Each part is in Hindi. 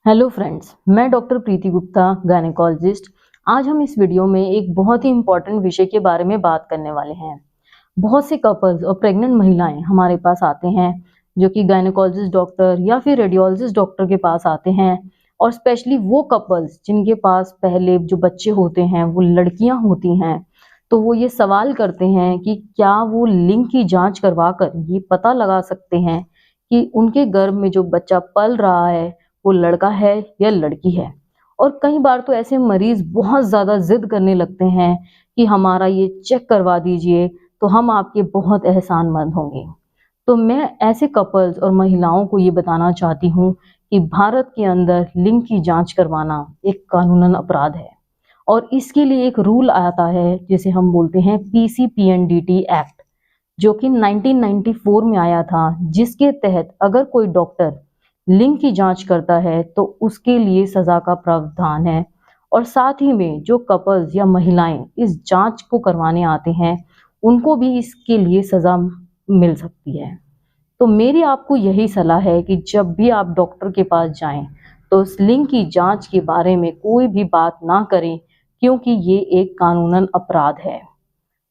हेलो फ्रेंड्स, मैं डॉक्टर प्रीति गुप्ता, गायनेकोलॉजिस्ट। आज हम इस वीडियो में एक बहुत ही इम्पोर्टेंट विषय के बारे में बात करने वाले हैं। बहुत से कपल्स और प्रेग्नेंट महिलाएं हमारे पास आते हैं जो कि गायनेकोलॉजिस्ट डॉक्टर या फिर रेडियोलॉजिस्ट डॉक्टर के पास आते हैं। और स्पेशली वो कपल्स जिनके पास पहले जो बच्चे होते हैं वो लड़कियां होती हैं, तो वो ये सवाल करते हैं कि क्या वो लिंग की जांच करवा कर ये पता लगा सकते हैं कि उनके गर्भ में जो बच्चा पल रहा है वो लड़का है या लड़की है। और कई बार तो ऐसे मरीज बहुत ज़्यादा जिद करने लगते हैं कि हमारा ये चेक करवा दीजिए, तो हम आपके बहुत एहसानमंद होंगे। तो मैं ऐसे कपल्स और महिलाओं को ये बताना चाहती हूँ कि भारत के अंदर लिंग की जांच करवाना एक कानूनन अपराध है। और इसके लिए एक रूल आता है जिसे हम बोलते हैं पीसीपीएनडीटी एक्ट, जो कि 1994 में आया था, जिसके तहत अगर कोई डॉक्टर लिंग की जांच करता है तो उसके लिए सजा का प्रावधान है। और साथ ही में जो कपल्स या महिलाएं इस जांच को करवाने आते हैं उनको भी इसके लिए सजा मिल सकती है। तो मेरी आपको यही सलाह है कि जब भी आप डॉक्टर के पास जाएं तो इस लिंग की जांच के बारे में कोई भी बात ना करें, क्योंकि ये एक कानूनन अपराध है।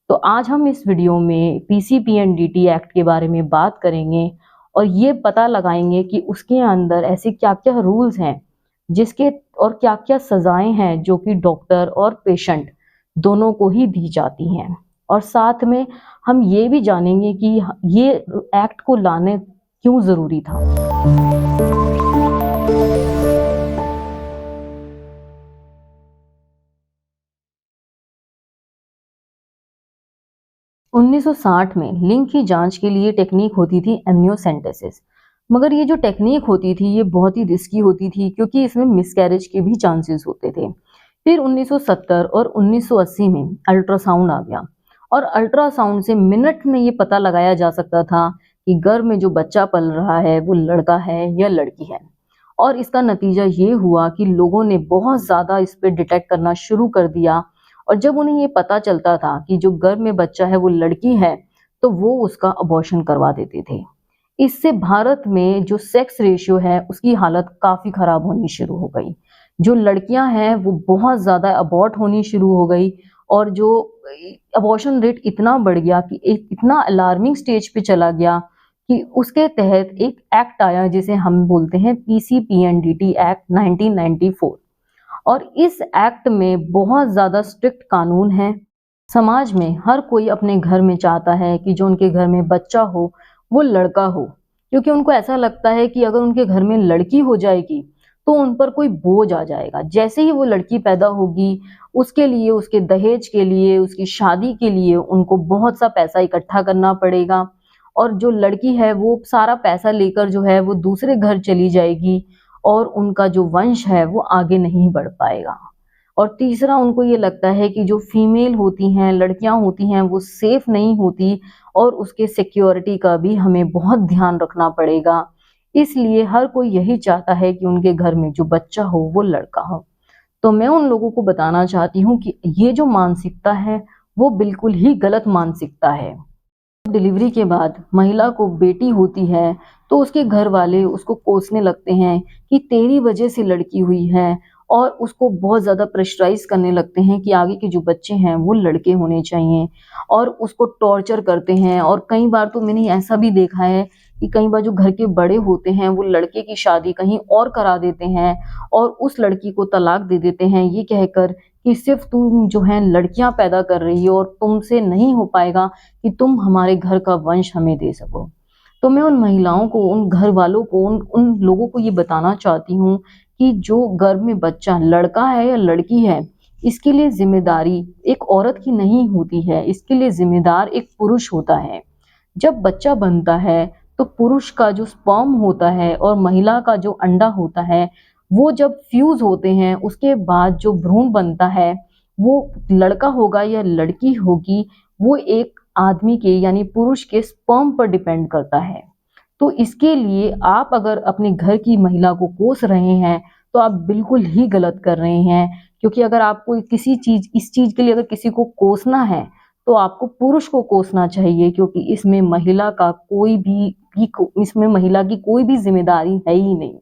तो आज हम इस वीडियो में पीसीपीएनडीटी एक्ट के बारे में बात करेंगे और ये पता लगाएंगे कि उसके अंदर ऐसे क्या क्या रूल्स हैं जिसके और क्या क्या सजाएं हैं जो कि डॉक्टर और पेशेंट दोनों को ही दी जाती हैं। और साथ में हम ये भी जानेंगे कि ये एक्ट को लाने क्यों ज़रूरी था। 1960 में लिंग की जांच के लिए टेक्निक होती थी एमनियोसेंटेसिस। मगर ये जो टेक्निक होती थी ये बहुत ही रिस्की होती थी, क्योंकि इसमें मिसकैरेज के भी चांसेस होते थे। फिर 1970 और 1980 में अल्ट्रासाउंड आ गया और अल्ट्रासाउंड से मिनट में ये पता लगाया जा सकता था कि गर्भ में जो बच्चा पल रहा है वो लड़का है या लड़की है। और इसका नतीजा ये हुआ कि लोगों ने बहुत ज़्यादा इस पे डिटेक्ट करना शुरू कर दिया। और जब उन्हें ये पता चलता था कि जो गर्भ में बच्चा है वो लड़की है, तो वो उसका अबॉर्शन करवा देते थे। इससे भारत में जो सेक्स रेशियो है उसकी हालत काफ़ी ख़राब होनी शुरू हो गई। जो लड़कियां हैं वो बहुत ज़्यादा अबॉर्ट होनी शुरू हो गई। और जो अबॉर्शन रेट इतना बढ़ गया कि एक इतना अलार्मिंग स्टेज पे चला गया कि उसके तहत एक एक्ट आया जिसे हम बोलते हैं पीसीपीएनडीटी एक्ट 1994। और इस एक्ट में बहुत ज़्यादा स्ट्रिक्ट कानून है। समाज में हर कोई अपने घर में चाहता है कि जो उनके घर में बच्चा हो वो लड़का हो, क्योंकि उनको ऐसा लगता है कि अगर उनके घर में लड़की हो जाएगी तो उन पर कोई बोझ आ जाएगा। जैसे ही वो लड़की पैदा होगी उसके लिए, उसके दहेज के लिए, उसकी शादी के लिए उनको बहुत सा पैसा इकट्ठा करना पड़ेगा। और जो लड़की है वो सारा पैसा लेकर जो है वो दूसरे घर चली जाएगी और उनका जो वंश है वो आगे नहीं बढ़ पाएगा। और तीसरा, उनको ये लगता है कि जो फीमेल होती हैं, लड़कियां होती हैं, वो सेफ नहीं होती और उसके सिक्योरिटी का भी हमें बहुत ध्यान रखना पड़ेगा। इसलिए हर कोई यही चाहता है कि उनके घर में जो बच्चा हो वो लड़का हो। तो मैं उन लोगों को बताना चाहती हूँ कि ये जो मानसिकता है वो बिल्कुल ही गलत मानसिकता है। डिलीवरी के बाद महिला को बेटी होती है तो उसके घर वाले उसको कोसने लगते हैं कि तेरी वजह से लड़की हुई है, और उसको बहुत ज़्यादा प्रेशराइज करने लगते हैं कि आगे के जो बच्चे हैं वो लड़के होने चाहिए। और उसको टॉर्चर करते हैं। और कई बार तो मैंने ऐसा भी देखा है कि कई बार जो घर के बड़े होते हैं वो लड़के की शादी कहीं और करा देते हैं और उस लड़की को तलाक दे देते हैं, ये कहकर कि सिर्फ तुम जो है लड़कियां पैदा कर रही हो और तुमसे नहीं हो पाएगा कि तुम हमारे घर का वंश हमें दे सको। तो मैं उन महिलाओं को, उन घर वालों को, उन लोगों को ये बताना चाहती हूँ कि जो गर्भ में बच्चा लड़का है या लड़की है, इसके लिए जिम्मेदारी एक औरत की नहीं होती है, इसके लिए जिम्मेदार एक पुरुष होता है। जब बच्चा बनता है तो पुरुष का जो स्पर्म होता है और महिला का जो अंडा होता है वो जब फ्यूज होते हैं उसके बाद जो भ्रूण बनता है वो लड़का होगा या लड़की होगी, वो एक आदमी के यानी पुरुष के स्पर्म पर डिपेंड करता है। तो इसके लिए आप अगर अपने घर की महिला को कोस रहे हैं तो आप बिल्कुल ही गलत कर रहे हैं। क्योंकि अगर आपको किसी चीज, इस चीज के लिए अगर किसी को कोसना है तो आपको पुरुष को कोसना चाहिए, क्योंकि इसमें महिला का कोई भी इसमें महिला की कोई भी जिम्मेदारी है ही नहीं।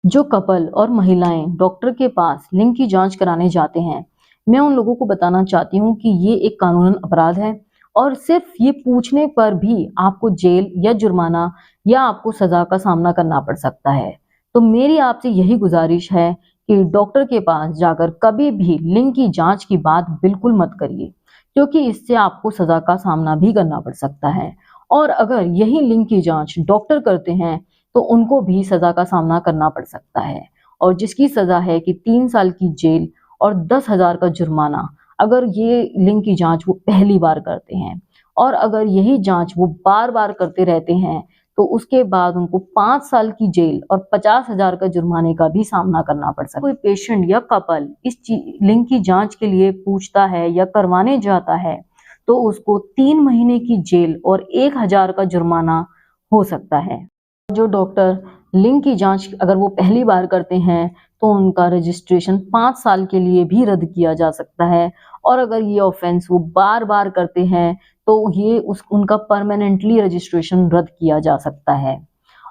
जो कपल और महिलाएं डॉक्टर के पास लिंग की जांच कराने जाते हैं, मैं उन लोगों को बताना चाहती हूँ कि ये एक कानूनन अपराध है और सिर्फ ये पूछने पर भी आपको जेल या जुर्माना या आपको सजा का सामना करना पड़ सकता है। तो मेरी आपसे यही गुजारिश है कि डॉक्टर के पास जाकर कभी भी लिंग की जांच की बात बिल्कुल मत करिए, क्योंकि इससे आपको सजा का सामना भी करना पड़ सकता है। और अगर यही लिंग की जांच डॉक्टर करते हैं तो उनको भी सजा का सामना करना पड़ सकता है, और जिसकी सजा है कि 3 साल की जेल और 10,000 का जुर्माना, अगर ये लिंग की जांच वो पहली बार करते हैं। और अगर यही जांच वो बार बार करते रहते हैं तो उसके बाद उनको 5 साल की जेल और 50,000 का जुर्माने का भी सामना करना पड़ सकता है। कोई पेशेंट या कपल इस लिंग की जांच के लिए पूछता है या करवाने जाता है तो उसको 3 महीने की जेल और 1,000 का जुर्माना हो सकता है। जो डॉक्टर लिंग की जांच अगर वो पहली बार करते हैं तो उनका रजिस्ट्रेशन 5 साल के लिए भी रद्द किया जा सकता है, और अगर ये ऑफेंस वो बार बार करते हैं तो ये उनका परमानेंटली रजिस्ट्रेशन रद्द किया जा सकता है।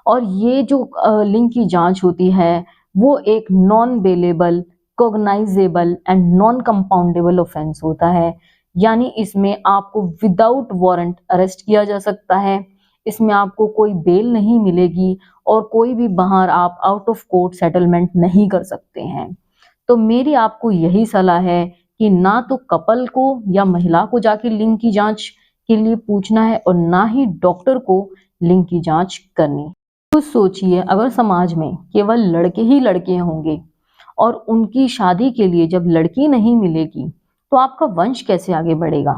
और ये जो लिंग की जांच होती है वो एक non bailable, cognisable and non compoundable offence होता है, यानी इसमें आपको विदाउट वारंट अरेस्ट किया जा सकता है, इसमें आपको कोई बेल नहीं मिलेगी और कोई भी बाहर आप आउट ऑफ कोर्ट सेटलमेंट नहीं कर सकते हैं। तो मेरी आपको यही सलाह है कि ना तो कपल को या महिला को जाके लिंग की जांच के लिए पूछना है और ना ही डॉक्टर को लिंग की जांच करनी। खुद सोचिए, अगर समाज में केवल लड़के ही लड़के होंगे और उनकी शादी के लिए जब लड़की नहीं मिलेगी तो आपका वंश कैसे आगे बढ़ेगा।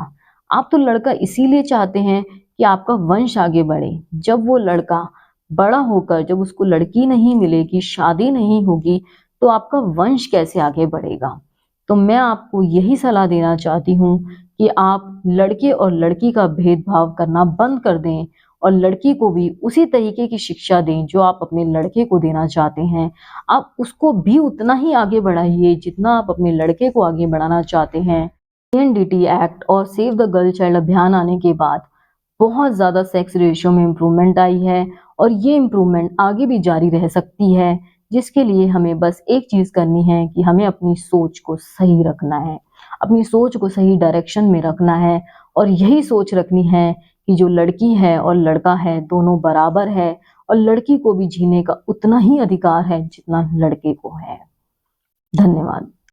आप तो लड़का इसीलिए चाहते हैं कि आपका वंश आगे बढ़े। जब वो लड़का बड़ा होकर जब उसको लड़की नहीं मिलेगी, शादी नहीं होगी, तो आपका वंश कैसे आगे बढ़ेगा। तो मैं आपको यही सलाह देना चाहती हूँ कि आप लड़के और लड़की का भेदभाव करना बंद कर दें और लड़की को भी उसी तरीके की शिक्षा दें जो आप अपने लड़के को देना चाहते हैं। आप उसको भी उतना ही आगे बढ़ाइए जितना आप अपने लड़के को आगे बढ़ाना चाहते हैं। एनडीटी एक्ट और सेव द गर्ल चाइल्ड अभियान आने के बाद बहुत ज़्यादा सेक्स रेशियो में इम्प्रूवमेंट आई है और ये इम्प्रूवमेंट आगे भी जारी रह सकती है, जिसके लिए हमें बस एक चीज़ करनी है कि हमें अपनी सोच को सही रखना है, अपनी सोच को सही डायरेक्शन में रखना है। और यही सोच रखनी है कि जो लड़की है और लड़का है दोनों बराबर है, और लड़की को भी जीने का उतना ही अधिकार है जितना लड़के को है। धन्यवाद।